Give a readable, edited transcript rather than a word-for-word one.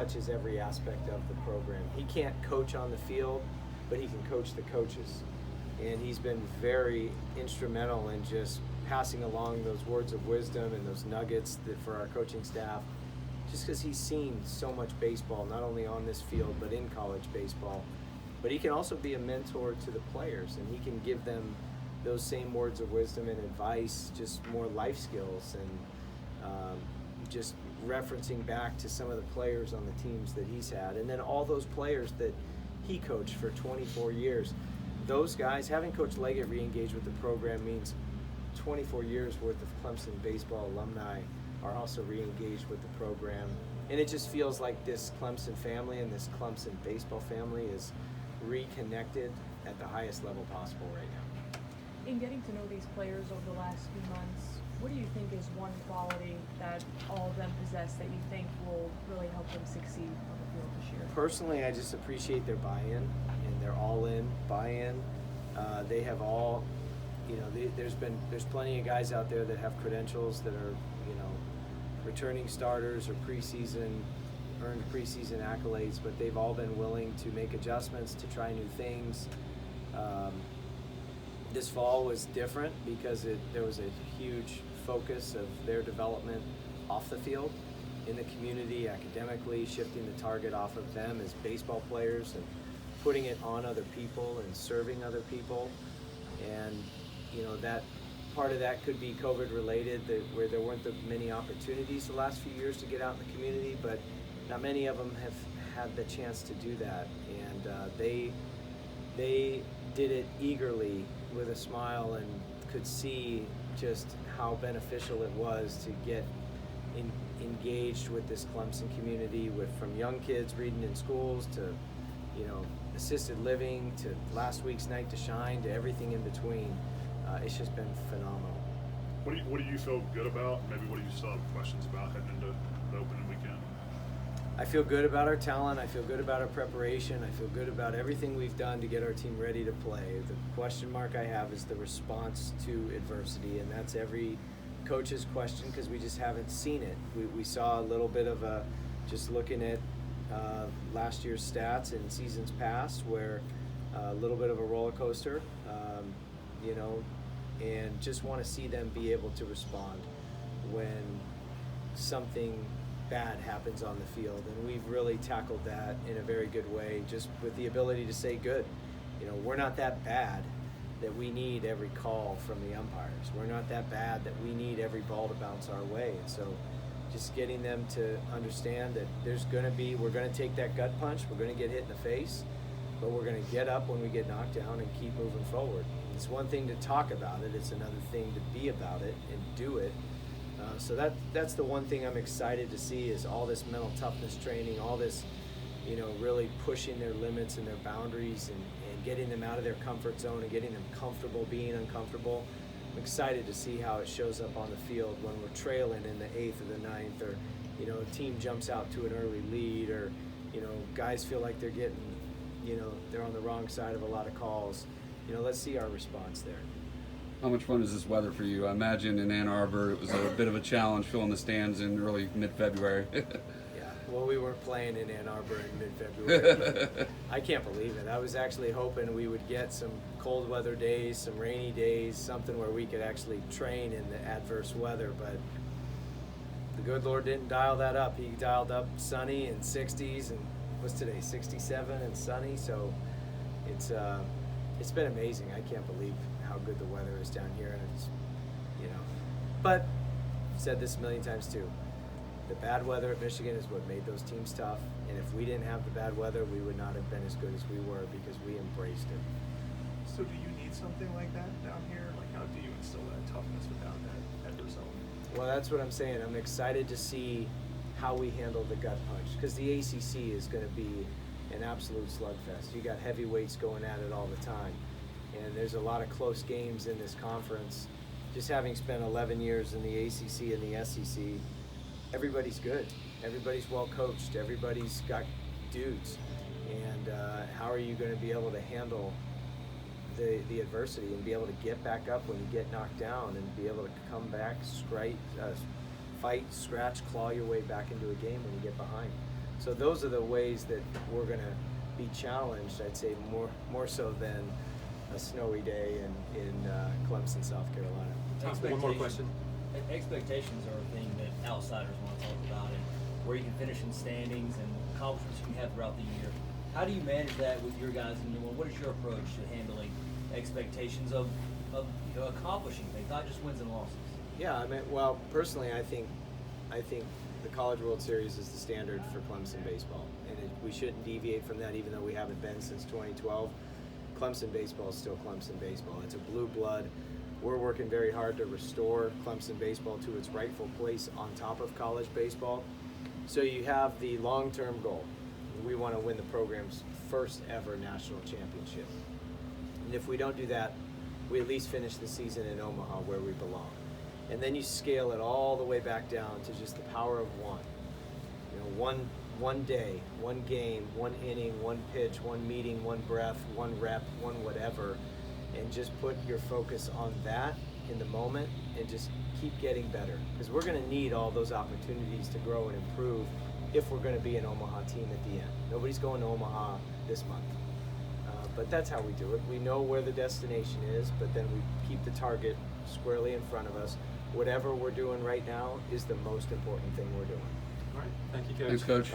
touches every aspect of the program. He can't coach on the field, but he can coach the coaches. And he's been very instrumental in just passing along those words of wisdom and those nuggets for our coaching staff, just because he's seen so much baseball, not only on this field, but in college baseball. But he can also be a mentor to the players, and he can give them those same words of wisdom and advice, just more life skills, and just referencing back to some of the players on the teams that he's had, and then all those players that he coached for 24 years. Those guys, having Coach Leggett re-engage with the program means 24 years worth of Clemson baseball alumni are also re-engaged with the program. And it just feels like this Clemson family and this Clemson baseball family is reconnected at the highest level possible right now. In getting to know these players over the last few months, what do you think is one quality that all of them possess that you think will really help them succeed on the field this year? Personally, I just appreciate their buy-in and their all-in buy-in. They have all, there's plenty of guys out there that have credentials that are, returning starters or earned preseason accolades, but they've all been willing to make adjustments, to try new things. This fall was different because there was a huge focus of their development off the field, in the community, academically, shifting the target off of them as baseball players and putting it on other people and serving other people. And that part of that could be COVID related, where there weren't many opportunities the last few years to get out in the community, but not many of them have had the chance to do that. And they did it eagerly with a smile and could see just how beneficial it was to get engaged with this Clemson community, from young kids reading in schools to assisted living to last week's Night to Shine to everything in between. It's just been phenomenal. What do you feel good about? Maybe what do you still have questions about heading into the opening weekend? I feel good about our talent. I feel good about our preparation. I feel good about everything we've done to get our team ready to play. The question mark I have is the response to adversity, and that's every coach's question because we just haven't seen it. We saw a little bit of just looking at last year's stats in seasons past, where a little bit of a roller coaster, and just want to see them be able to respond when something bad happens on the field. And we've really tackled that in a very good way, just with the ability to say good. We're not that bad that we need every call from the umpires. We're not that bad that we need every ball to bounce our way. And so just getting them to understand that we're going to take that gut punch, we're going to get hit in the face, but we're going to get up when we get knocked down and keep moving forward. It's one thing to talk about it, it's another thing to be about it and do it. So that's the one thing I'm excited to see, is all this mental toughness training, all this, really pushing their limits and their boundaries and getting them out of their comfort zone and getting them comfortable being uncomfortable. I'm excited to see how it shows up on the field when we're trailing in the 8th or the 9th, or, a team jumps out to an early lead, or, guys feel like they're getting, they're on the wrong side of a lot of calls. Let's see our response there. How much fun is this weather for you? I imagine in Ann Arbor it was a bit of a challenge filling the stands in early mid-February. Yeah, well, we weren't playing in Ann Arbor in mid-February. I can't believe it. I was actually hoping we would get some cold weather days, some rainy days, something where we could actually train in the adverse weather, but the good Lord didn't dial that up. He dialed up sunny and 60s, and what's today, 67 and sunny, so it's been amazing. I can't believe how good the weather is down here, and it's, but I've said this a million times too. The bad weather at Michigan is what made those teams tough, and if we didn't have the bad weather, we would not have been as good as we were because we embraced it. So do you need something like that down here? Like, how do you instill that toughness without that adverse element? Well, that's what I'm saying. I'm excited to see how we handle the gut punch, because the ACC is going to be an absolute slugfest. You got heavyweights going at it all the time, and there's a lot of close games in this conference. Just having spent 11 years in the ACC and the SEC, everybody's good. Everybody's well coached. Everybody's got dudes. And how are you going to be able to handle the adversity and be able to get back up when you get knocked down and be able to come back, fight, scratch, claw your way back into a game when you get behind? So those are the ways that we're going to be challenged, I'd say more so than a snowy day in Clemson, South Carolina. One more question. Expectations are a thing that outsiders want to talk about, and where you can finish in standings and accomplishments you can have throughout the year. How do you manage that with your guys? And what is your approach to handling expectations of accomplishing things, not just wins and losses? Yeah, I mean, well, personally, I think the College World Series is the standard for Clemson baseball, and we shouldn't deviate from that, even though we haven't been since 2012. Clemson baseball is still Clemson baseball. It's a blue blood. We're working very hard to restore Clemson baseball to its rightful place on top of college baseball. So you have the long-term goal. We want to win the program's first ever national championship. And if we don't do that, we at least finish the season in Omaha where we belong. And then you scale it all the way back down to just the power of one. One day, one game, one inning, one pitch, one meeting, one breath, one rep, one whatever, and just put your focus on that in the moment and just keep getting better. Because we're going to need all those opportunities to grow and improve if we're going to be an Omaha team at the end. Nobody's going to Omaha this month. But that's how we do it. We know where the destination is, but then we keep the target squarely in front of us. Whatever we're doing right now is the most important thing we're doing. All right. Thank you, Coach. Thanks, Coach.